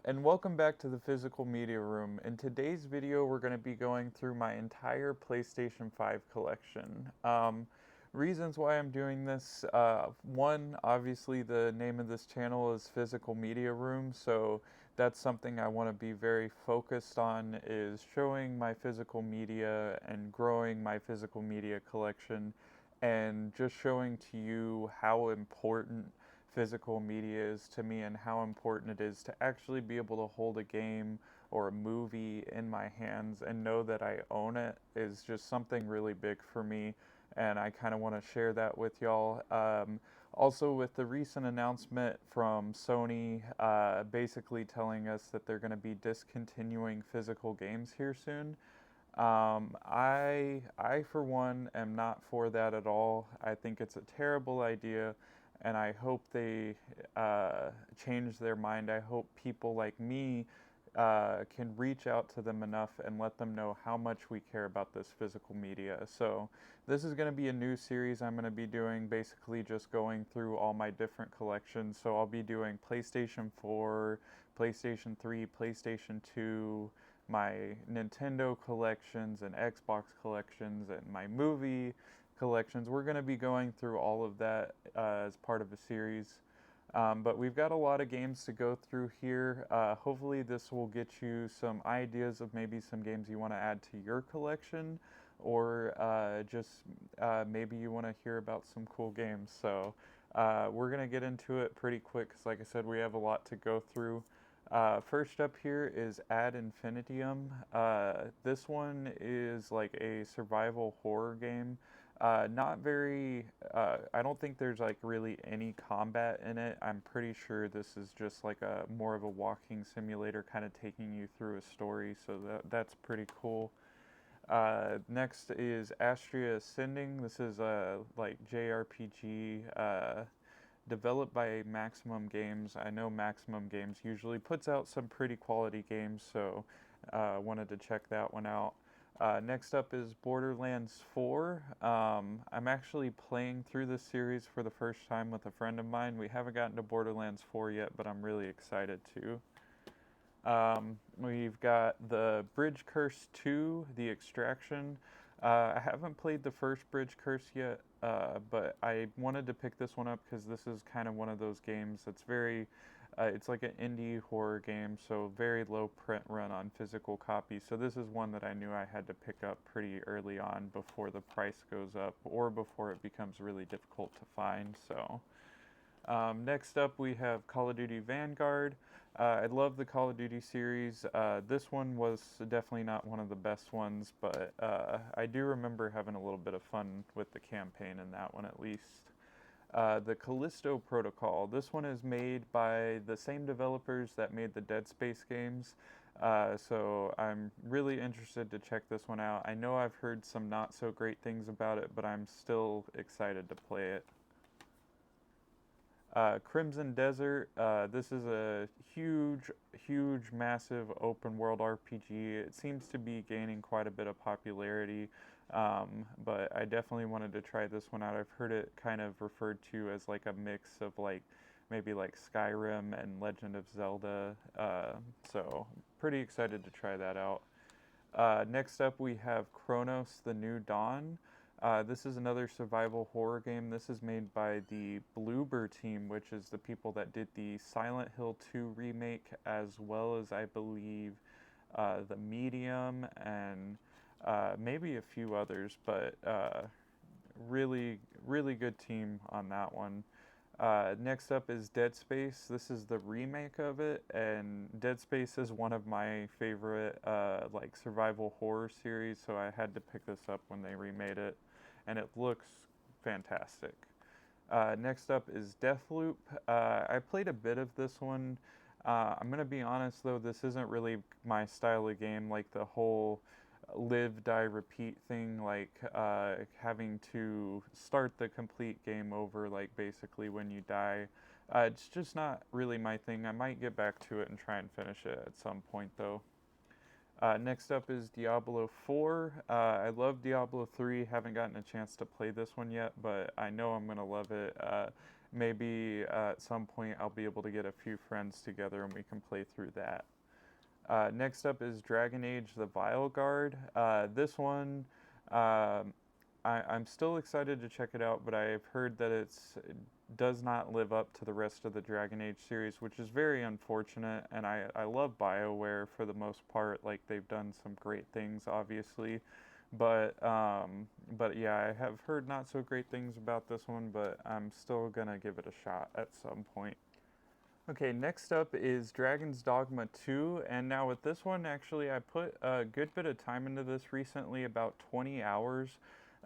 and welcome back to the Physical Media Room. In today's video, we're going to be going through my entire PlayStation 5 collection. Reasons why I'm doing this, one, obviously the name of this channel is Physical Media Room, so that's something I want to be very focused on, is showing my physical media and growing my physical media collection, and just showing to you how important physical media is to me and how important it is to actually be able to hold a game or a movie in my hands and know that I own it is just something really big for me, and I kind of want to share that with y'all. Also, with the recent announcement from Sony, basically telling us that they're going to be discontinuing physical games here soon. I for one am not for that at all. I think it's a terrible idea, and I hope they change their mind. I hope people like me can reach out to them enough and let them know how much we care about this physical media. So this is going to be a new series I'm going to be doing, basically just going through all my different collections. So I'll be doing PlayStation 4, PlayStation 3, PlayStation 2, my Nintendo collections and Xbox collections and my movie collections. We're going to be going through all of that as part of a series. But we've got a lot of games to go through here. Hopefully this will get you some ideas of maybe some games you want to add to your collection, or just maybe you want to hear about some cool games. So we're going to get into it pretty quick because, like I said, we have a lot to go through. First up here is Ad Infinitum. This one is like a survival horror game. Not very, I don't think there's like really any combat in it. I'm pretty sure this is just like a more of a walking simulator kind of taking you through a story, so that's pretty cool. Next is Astria Ascending. This is a like JRPG developed by Maximum Games. I know Maximum Games usually puts out some pretty quality games, so wanted to check that one out. Next up is Borderlands 4. I'm actually playing through this series for the first time with a friend of mine. We haven't gotten to Borderlands 4 yet, but I'm really excited to. We've got the Bridge Curse 2, The Extraction. I haven't played the first Bridge Curse yet, but I wanted to pick this one up because this is kind of one of those games that's very, it's like an indie horror game, so very low print run on physical copies. So this is one that I knew I had to pick up pretty early on before the price goes up or before it becomes really difficult to find. So next up we have Call of Duty Vanguard. I love the Call of Duty series. This one was definitely not one of the best ones, but I do remember having a little bit of fun with the campaign in that one at least. The Callisto Protocol. This one is made by the same developers that made the Dead Space games. So I'm really interested to check this one out. I know I've heard some not so great things about it, but I'm still excited to play it. Crimson Desert. This is a huge, massive open world RPG. It seems to be gaining quite a bit of popularity, but I definitely wanted to try this one out. I've heard it kind of referred to as like a mix of like maybe like Skyrim and Legend of Zelda. So pretty excited to try that out. Next up, we have Chronos: The New Dawn. This is another survival horror game. This is made by the Bloober team, which is the people that did the Silent Hill 2 remake, as well as, I believe, The Medium and maybe a few others, but really good team on that one. Next up is Dead Space. This is the remake of it, and Dead Space is one of my favorite like survival horror series, so I had to pick this up when they remade it, and it looks fantastic. Next up is Deathloop. I played a bit of this one. I'm gonna be honest though, this isn't really my style of game, like the whole live, die, repeat thing, like having to start the complete game over, like basically when you die. It's just not really my thing. I might get back to it and try and finish it at some point though. Next up is Diablo 4. I love Diablo 3. Haven't gotten a chance to play this one yet, but I know I'm going to love it. maybe at some point I'll be able to get a few friends together and we can play through that. Next up is Dragon Age: The Vile Guard. This one, um I'm still excited to check it out, but I've heard that it does not live up to the rest of the Dragon Age series, which is very unfortunate. And I love BioWare for the most part. Like, they've done some great things, obviously. But yeah, I have heard not so great things about this one, but I'm still gonna give it a shot at some point. Okay, next up is Dragon's Dogma 2, and now with this one, actually, I put a good bit of time into this recently, about 20 hours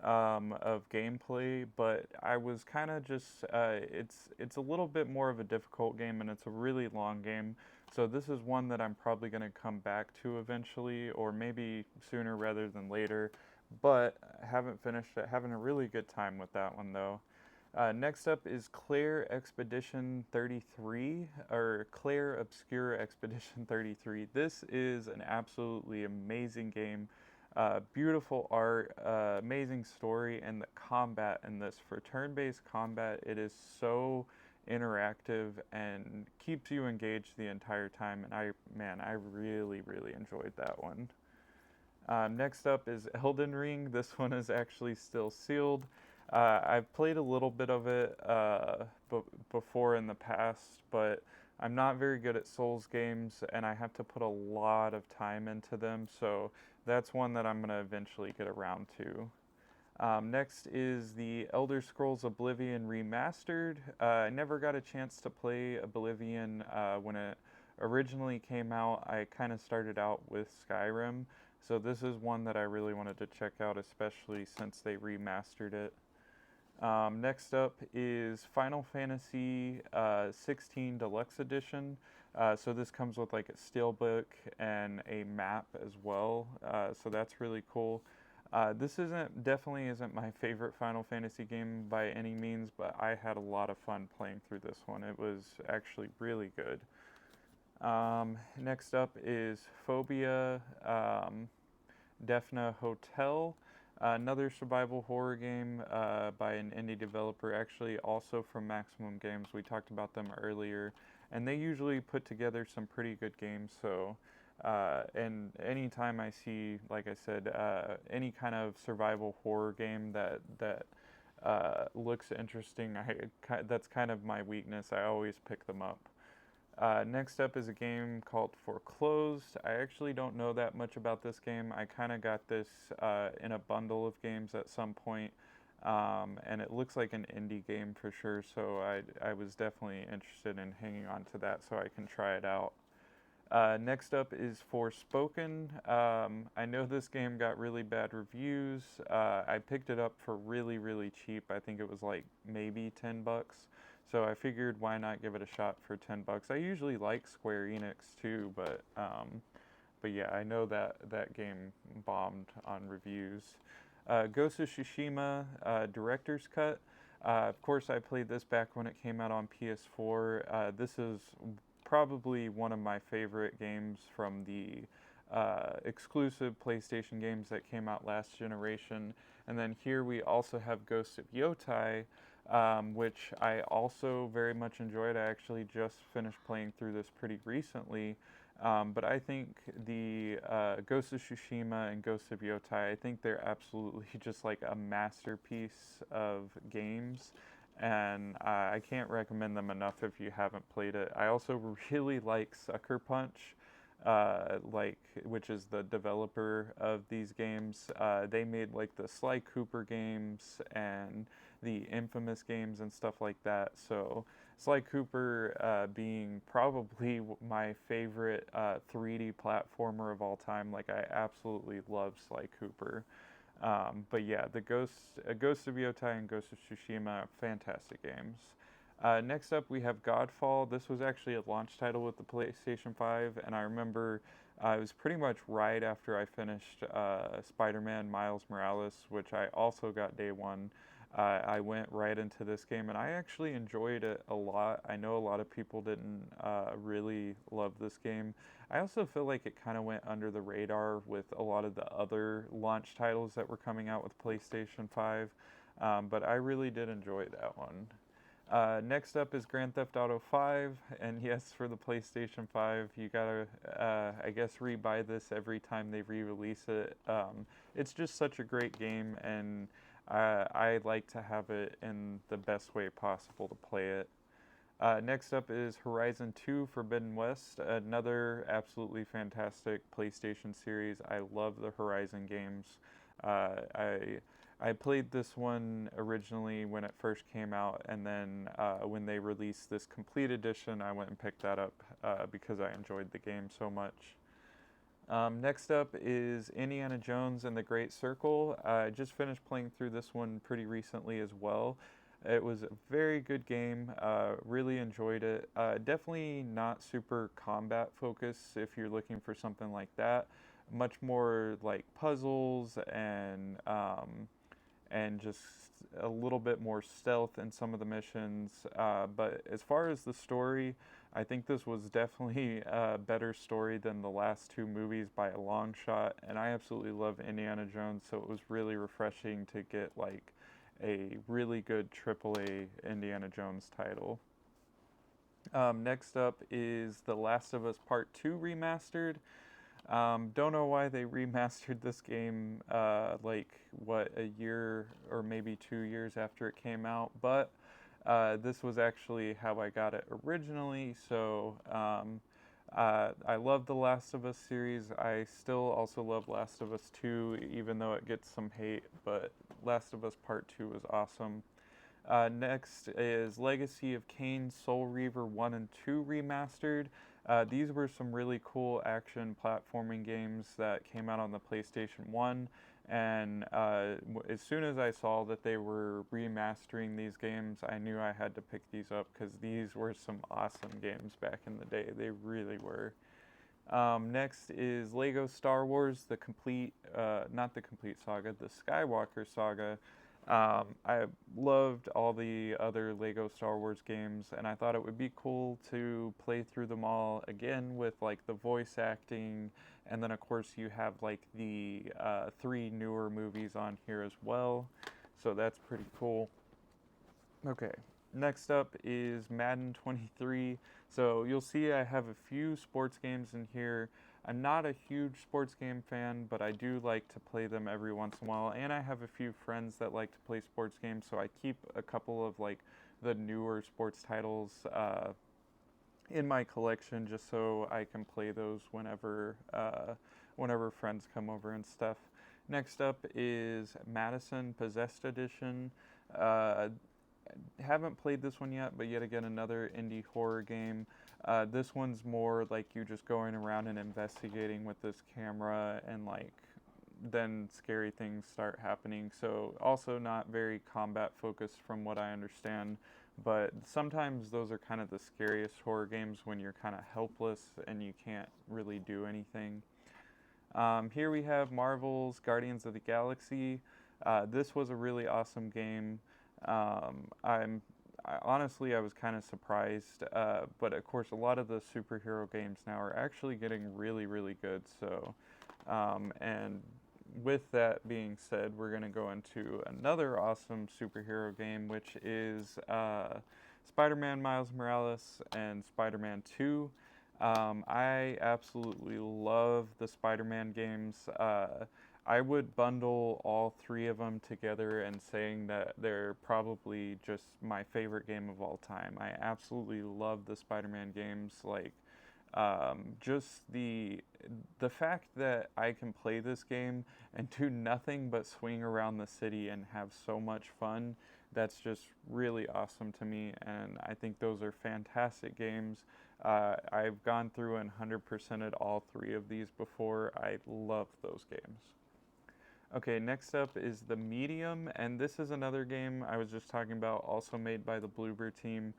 of gameplay, but I was kind of just, it's a little bit more of a difficult game, and it's a really long game, so this is one that I'm probably going to come back to eventually, or maybe sooner rather than later, but I haven't finished it, having a really good time with that one, though. Next up is Claire Expedition 33, or Claire Obscure Expedition 33. This is an absolutely amazing game. Beautiful art, amazing story, and the combat in this, for turn-based combat, it is so interactive and keeps you engaged the entire time. And I really, really enjoyed that one. Next up is Elden Ring. This one is actually still sealed. I've played a little bit of it before in the past, but I'm not very good at Souls games, and I have to put a lot of time into them, so that's one that I'm going to eventually get around to. Next is the Elder Scrolls Oblivion Remastered. I never got a chance to play Oblivion when it originally came out. I kind of started out with Skyrim, so this is one that I really wanted to check out, especially since they remastered it. Next up is Final Fantasy 16 Deluxe Edition. So this comes with like a steelbook and a map as well. So that's really cool. This definitely isn't my favorite Final Fantasy game by any means, but I had a lot of fun playing through this one. It was actually really good. Next up is Phobia Defna Hotel. Another survival horror game by an indie developer, actually also from Maximum Games. We talked about them earlier, and they usually put together some pretty good games. So, and anytime I see, like I said, any kind of survival horror game that looks interesting, that's kind of my weakness. I always pick them up. Next up is a game called Foreclosed. I actually don't know that much about this game. I kind of got this in a bundle of games at some point, and it looks like an indie game for sure, so I was definitely interested in hanging on to that so I can try it out. Next up is Forspoken. I know this game got really bad reviews. I picked it up for really, really cheap. I think it was like maybe $10. So I figured why not give it a shot for $10. I usually like Square Enix too, but yeah, I know that that game bombed on reviews. Ghost of Tsushima Director's Cut. Of course, I played this back when it came out on PS4. This is probably one of my favorite games from the exclusive PlayStation games that came out last generation. And then here we also have Ghost of Yotai, which I also very much enjoyed. I actually just finished playing through this pretty recently. But I think the Ghost of Tsushima and Ghost of Yotai, I think they're absolutely just like a masterpiece of games. And I can't recommend them enough if you haven't played it. I also really like Sucker Punch, which is the developer of these games. They made like the Sly Cooper games and the Infamous games and stuff like that. So Sly Cooper being probably my favorite 3D platformer of all time. Like, I absolutely love Sly Cooper. But yeah, the Ghost of Yotai and Ghost of Tsushima, fantastic games. Next up, we have Godfall. This was actually a launch title with the PlayStation 5, and I remember it was pretty much right after I finished Spider-Man Miles Morales, which I also got day one. I went right into this game, and I actually enjoyed it a lot. I know a lot of people didn't really love this game. I also feel like it kind of went under the radar with a lot of the other launch titles that were coming out with PlayStation 5, but I really did enjoy that one. Next up is Grand Theft Auto 5, and yes, for the PlayStation 5, you gotta, I guess, re-buy this every time they re-release it. It's just such a great game, and I like to have it in the best way possible to play it. Next up is Horizon 2 Forbidden West, another absolutely fantastic PlayStation series. I love the Horizon games. I played this one originally when it first came out, and then when they released this complete edition, I went and picked that up because I enjoyed the game so much. Next up is Indiana Jones and the Great Circle. I just finished playing through this one pretty recently as well. It was a very good game. Really enjoyed it. Definitely not super combat focused if you're looking for something like that. Much more like puzzles and just a little bit more stealth in some of the missions. But as far as the story, I think this was definitely a better story than the last two movies by a long shot. And I absolutely love Indiana Jones, so it was really refreshing to get like a really good AAA Indiana Jones title. Next up is The Last of Us Part 2 Remastered. Don't know why they remastered this game, a year or maybe 2 years after it came out, but this was actually how I got it originally, so I love the Last of Us series. I still also love Last of Us 2, even though it gets some hate, but Last of Us Part 2 was awesome. Next is Legacy of Kain Soul Reaver 1 and 2 Remastered. These were some really cool action platforming games that came out on the PlayStation 1, and as soon as I saw that they were remastering these games, I knew I had to pick these up because these were some awesome games back in the day. They really were. Next is Lego Star Wars, not the complete saga, the Skywalker saga. I loved all the other Lego Star Wars games, and I thought it would be cool to play through them all again with like the voice acting, and then of course you have like the three newer movies on here as well, so that's pretty cool. Okay, next up is Madden 23. So you'll see I have a few sports games in here. I'm not a huge sports game fan, but I do like to play them every once in a while. And I have a few friends that like to play sports games, so I keep a couple of like the newer sports titles in my collection just so I can play those whenever friends come over and stuff. Next up is Madison Possessed Edition. Uh, haven't played this one yet, but yet again another indie horror game. This one's more like you just going around and investigating with this camera, and like then scary things start happening. So also not very combat focused from what I understand, but sometimes those are kind of the scariest horror games when you're kind of helpless and you can't really do anything. Here we have Marvel's Guardians of the Galaxy. This was a really awesome game. Honestly, I was kind of surprised, but of course, a lot of the superhero games now are actually getting really, really good. So, and with that being said, we're going to go into another awesome superhero game, which is Spider-Man Miles Morales and Spider-Man 2. I absolutely love the Spider-Man games. I would bundle all three of them together and saying that they're probably just my favorite game of all time. I absolutely love the Spider-Man games. Like, just the fact that I can play this game and do nothing but swing around the city and have so much fun, that's just really awesome to me, and I think those are fantastic games. I've gone through and 100%ed all three of these before. I love those games. Okay, next up is The Medium, and this is another game I was just talking about, also made by the Bloober team.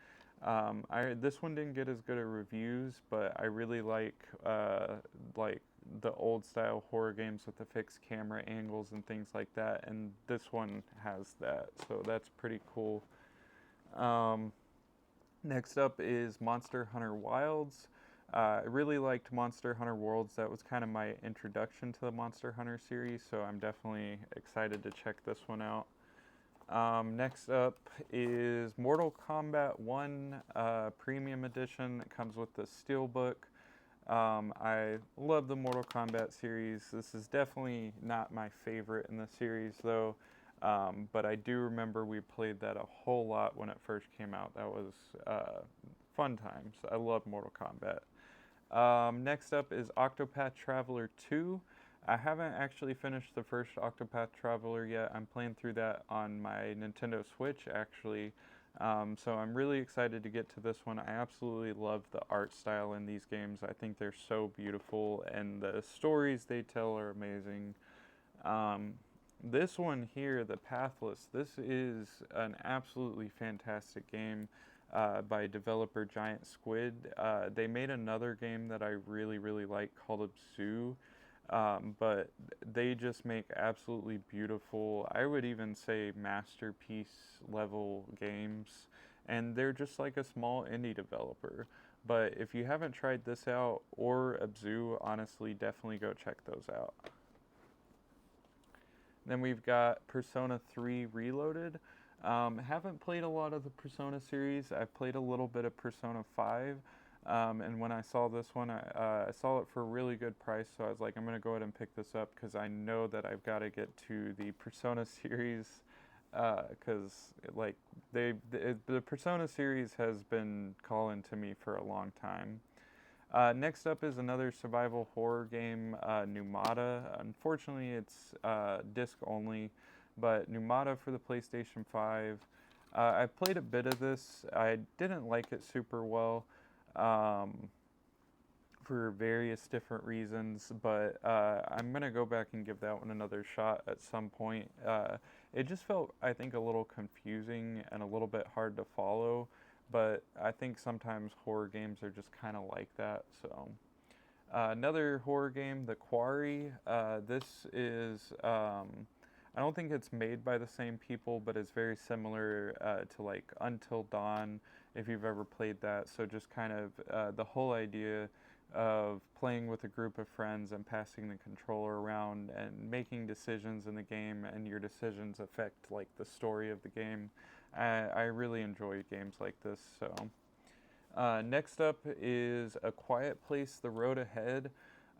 This one didn't get as good of reviews, but I really like the old style horror games with the fixed camera angles and things like that, and this one has that, so that's pretty cool. Um, Next up is Monster Hunter Wilds. I really liked Monster Hunter Worlds. That was kind of my introduction to the Monster Hunter series, so I'm definitely excited to check this one out. Next up is Mortal Kombat 1 Premium Edition. It comes with the Steelbook. I love the Mortal Kombat series. This is definitely not my favorite in the series, though. But I do remember we played that a whole lot when it first came out. That was fun times. I love Mortal Kombat. Next up is Octopath Traveler 2. I haven't actually finished the first Octopath Traveler yet. I'm playing through that on my Nintendo Switch, actually. So I'm really excited to get to this one. I absolutely love the art style in these games. I think they're so beautiful, and the stories they tell are amazing. This one here, The Pathless, this is an absolutely fantastic game by developer Giant Squid. They made another game that I really, really like called Abzu, but they just make absolutely beautiful, I would even say masterpiece level games, and they're just like a small indie developer. But if you haven't tried this out or Abzu, honestly, definitely go check those out. Then we've got Persona 3 Reloaded. Haven't played a lot of the Persona series. I've played a little bit of Persona 5. And when I saw this one, I saw it for a really good price. So I was like, I'm going to go ahead and pick this up because I know that I've got to get to the Persona series. Because like the Persona series has been calling to me for a long time. Next up is another survival horror game, Numata. Unfortunately, it's disc only, but Numata for the PlayStation 5. I played a bit of this. I didn't like it super well for various different reasons, but I'm going to go back and give that one another shot at some point. It just felt, I think, a little confusing and a little bit hard to follow. But I think sometimes horror games are just kind of like that. So another horror game, The Quarry. This is I don't think it's made by the same people, but it's very similar to like Until Dawn, if you've ever played that. So just kind of the whole idea of playing with a group of friends and passing the controller around and making decisions in the game, and your decisions affect like the story of the game. I really enjoy games like this. So next up is A Quiet Place: The Road Ahead.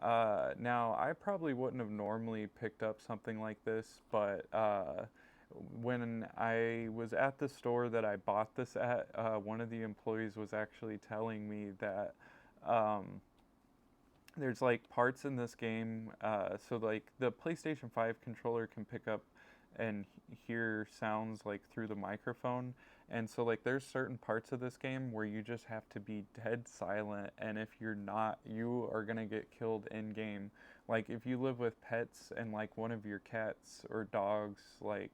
Now, I probably wouldn't have normally picked up something like this, but when I was at the store that I bought this at, one of the employees was actually telling me that there's like parts in this game. So like the PlayStation 5 controller can pick up and hear sounds like through the microphone, and so like there's certain parts of this game where you just have to be dead silent, and if you're not, you are gonna get killed in game. Like if you live with pets and like one of your cats or dogs like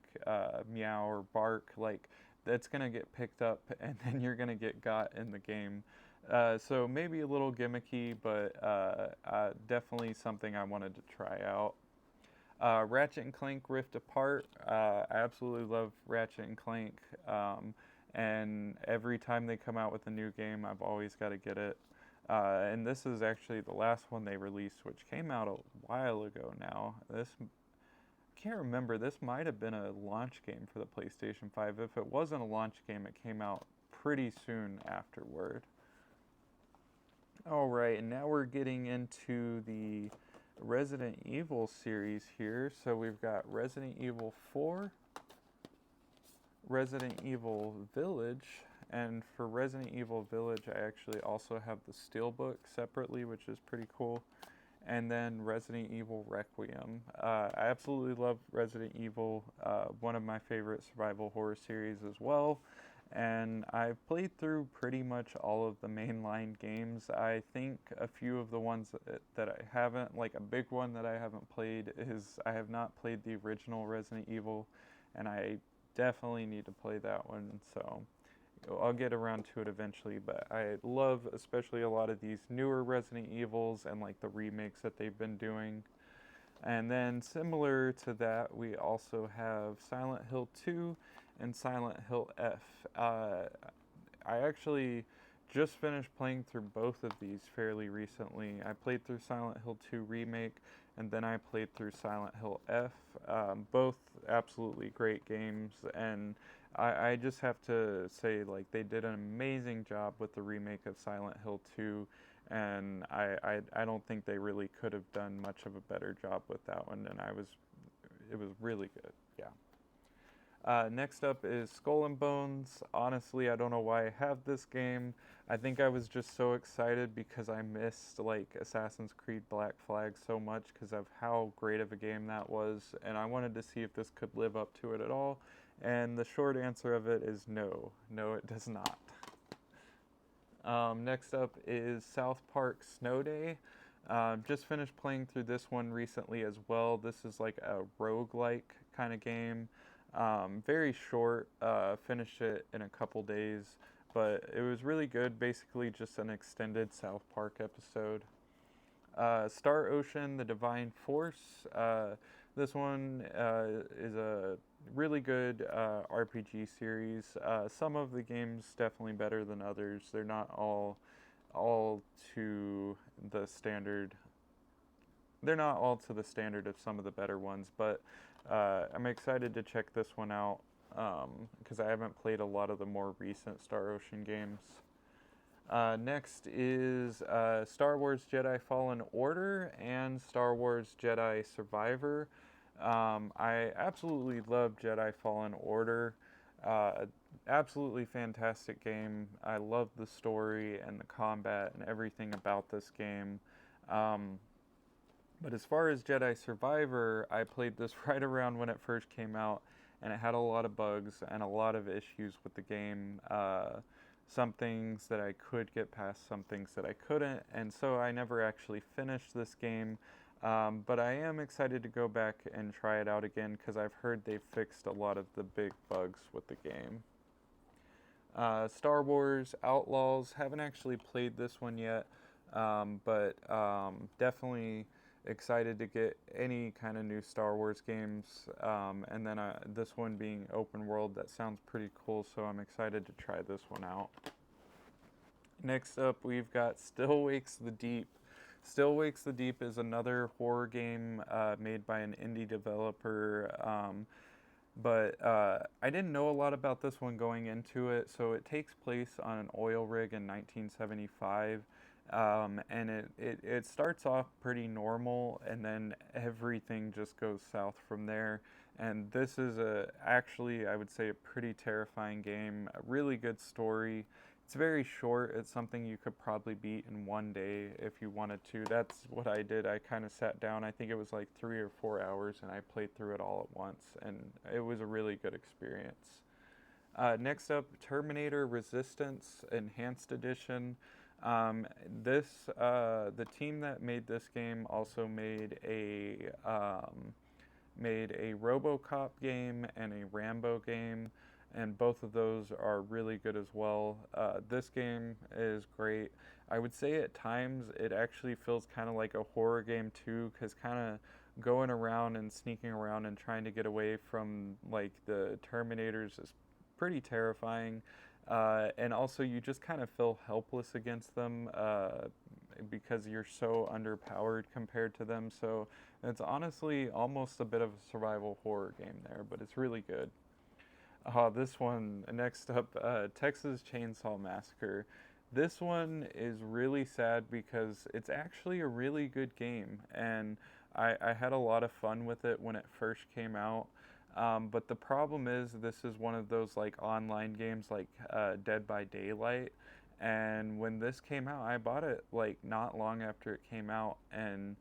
meow or bark, like that's gonna get picked up and then you're gonna get got in the game. So maybe a little gimmicky, but definitely something I wanted to try out. Ratchet and Clank Rift Apart. I absolutely love Ratchet and Clank, and every time they come out with a new game, I've always got to get it. And this is actually the last one they released, which came out a while ago now. This I can't remember. This might have been a launch game for the PlayStation 5. If it wasn't a launch game, it came out pretty soon afterward. All right, and now we're getting into the Resident Evil series here. So we've got Resident Evil 4, Resident Evil Village, and for Resident Evil Village, I actually also have the Steelbook separately, which is pretty cool. And then Resident Evil Requiem. I absolutely love Resident Evil, one of my favorite survival horror series as well. And I've played through pretty much all of the mainline games. I think a few of the ones that I haven't, like a big one that I haven't played is I have not played the original Resident Evil, and I definitely need to play that one. So I'll get around to it eventually, but I love especially a lot of these newer Resident Evils and like the remakes that they've been doing. And then similar to that, we also have Silent Hill 2 and Silent Hill F. I actually just finished playing through both of these fairly recently. I played through Silent Hill 2 Remake, and then I played through Silent Hill F. Both absolutely great games, and I just have to say, like, they did an amazing job with the remake of Silent Hill 2, and I don't think they really could have done much of a better job with that one, and it was really good, yeah. Next up is Skull and Bones. Honestly, I don't know why I have this game. I think I was just so excited because I missed like Assassin's Creed Black Flag so much because of how great of a game that was, and I wanted to see if this could live up to it at all. And the short answer of it is no. No, it does not. Next up is South Park Snow Day. Just finished playing through this one recently as well. This is like a roguelike kind of game. Very short, finished it in a couple days, but it was really good. Basically, just an extended South Park episode. Star Ocean: The Divine Force. This one is a really good RPG series. Some of the games definitely better than others. They're not all to the standard. They're not all to the standard of some of the better ones, but I'm excited to check this one out because I haven't played a lot of the more recent Star Ocean games. Next is Star Wars Jedi Fallen Order and Star Wars Jedi Survivor. I absolutely love Jedi Fallen Order. Absolutely fantastic game. I love the story and the combat and everything about this game. But as far as Jedi Survivor, I played this right around when it first came out, and it had a lot of bugs and a lot of issues with the game. Some things that I could get past, some things that I couldn't, and so I never actually finished this game. But I am excited to go back and try it out again because I've heard they've fixed a lot of the big bugs with the game. Star Wars Outlaws, haven't actually played this one yet, but definitely excited to get any kind of new Star Wars games, and then this one being open world, that sounds pretty cool, so I'm excited to try this one out. Next up, we've got Still Wakes the Deep. Still Wakes the Deep is another horror game made by an indie developer, but I didn't know a lot about this one going into it. So it takes place on an oil rig in 1975. And it starts off pretty normal, and then everything just goes south from there. And this is actually, I would say, a pretty terrifying game. A really good story. It's very short. It's something you could probably beat in one day if you wanted to. That's what I did. I kind of sat down. I think it was like 3 or 4 hours, and I played through it all at once. And it was a really good experience. Next up, Terminator Resistance Enhanced Edition. The team that made this game also made a RoboCop game and a Rambo game, and both of those are really good as well. This game is great. I would say at times it actually feels kind of like a horror game too, because kind of going around and sneaking around and trying to get away from like the Terminators is pretty terrifying. And also you just kind of feel helpless against them because you're so underpowered compared to them. So it's honestly almost a bit of a survival horror game there, but it's really good. This one, next up, Texas Chainsaw Massacre. This one is really sad because it's actually a really good game, and I had a lot of fun with it when it first came out. But the problem is this is one of those like online games like Dead by Daylight, and when this came out, I bought it like not long after it came out, and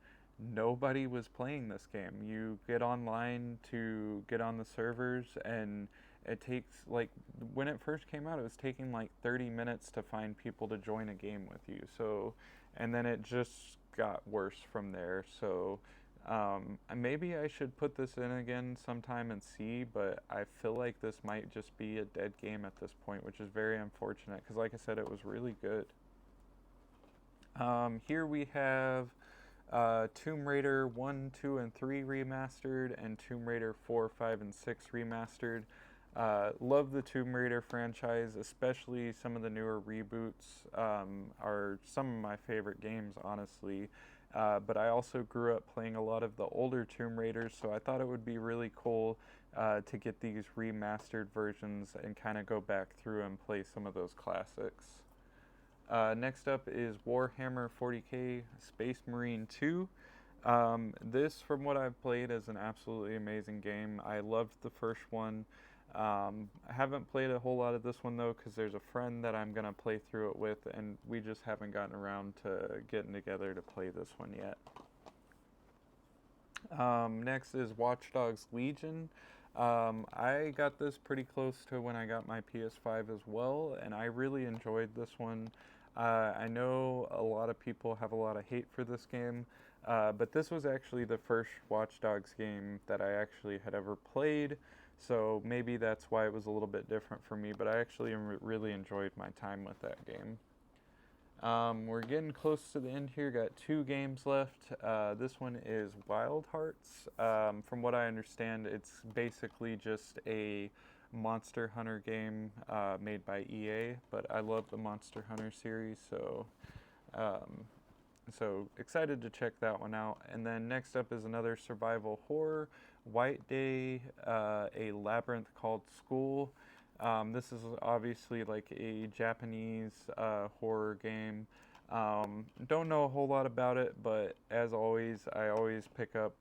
nobody was playing this game. You get online to get on the servers, and it takes like when it first came out, it was taking like 30 minutes to find people to join a game with you. So, and then it just got worse from there. So maybe I should put this in again sometime and see, but I feel like this might just be a dead game at this point, which is very unfortunate because, like I said, it was really good. Here we have Tomb Raider 1, 2, and 3 remastered, and Tomb Raider 4, 5, and 6 remastered. Love the Tomb Raider franchise, especially some of the newer reboots are some of my favorite games, honestly. But I also grew up playing a lot of the older Tomb Raiders, so I thought it would be really cool to get these remastered versions and kind of go back through and play some of those classics. Next up is Warhammer 40k Space Marine 2. This, from what I've played, is an absolutely amazing game. I loved the first one. I haven't played a whole lot of this one though, because there's a friend that I'm gonna play through it with, and we just haven't gotten around to getting together to play this one yet. Next is Watch Dogs Legion. I got this pretty close to when I got my PS5 as well, and I really enjoyed this one. I know a lot of people have a lot of hate for this game, but this was actually the first Watch Dogs game that I actually had ever played, so maybe that's why it was a little bit different for me, but I actually really enjoyed my time with that game. We're getting close to the end here. Got two games left. This one is Wild Hearts. From what I understand, it's basically just a Monster Hunter game made by EA. But I love the Monster Hunter series, um, so excited to check that one out. And then next up is another survival horror, White Day, a labyrinth called School. This is obviously like a Japanese horror game. Don't know a whole lot about it, but as always, I always pick up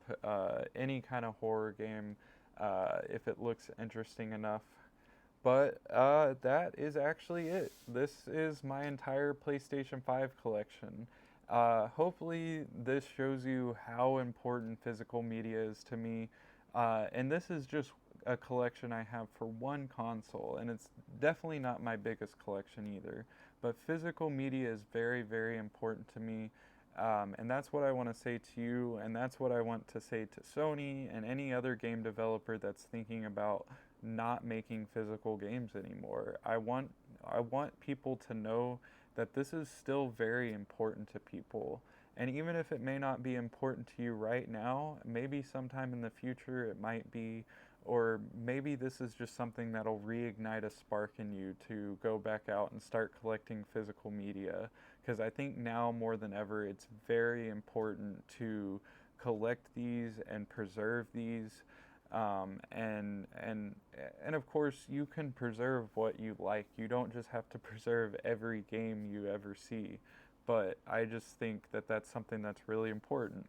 any kind of horror game if it looks interesting enough. But that is actually it. This is my entire PlayStation 5 collection. Hopefully, this shows you how important physical media is to me. And this is just a collection I have for one console, and it's definitely not my biggest collection either. But physical media is very, very important to me. And that's what I want to say to you, and that's what I want to say to Sony and any other game developer that's thinking about not making physical games anymore. I want people to know that this is still very important to people. And even if it may not be important to you right now, maybe sometime in the future it might be, or maybe this is just something that'll reignite a spark in you to go back out and start collecting physical media. Because I think now more than ever, it's very important to collect these and preserve these. And of course, you can preserve what you like. You don't just have to preserve every game you ever see. But I just think that that's something that's really important.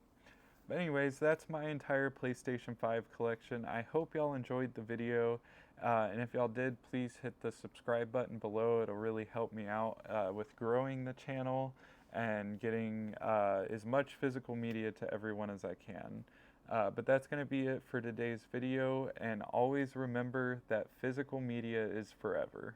But anyways, that's my entire PlayStation 5 collection. I hope y'all enjoyed the video. And if y'all did, please hit the subscribe button below. It'll really help me out with growing the channel and getting as much physical media to everyone as I can. But that's going to be it for today's video. And always remember that physical media is forever.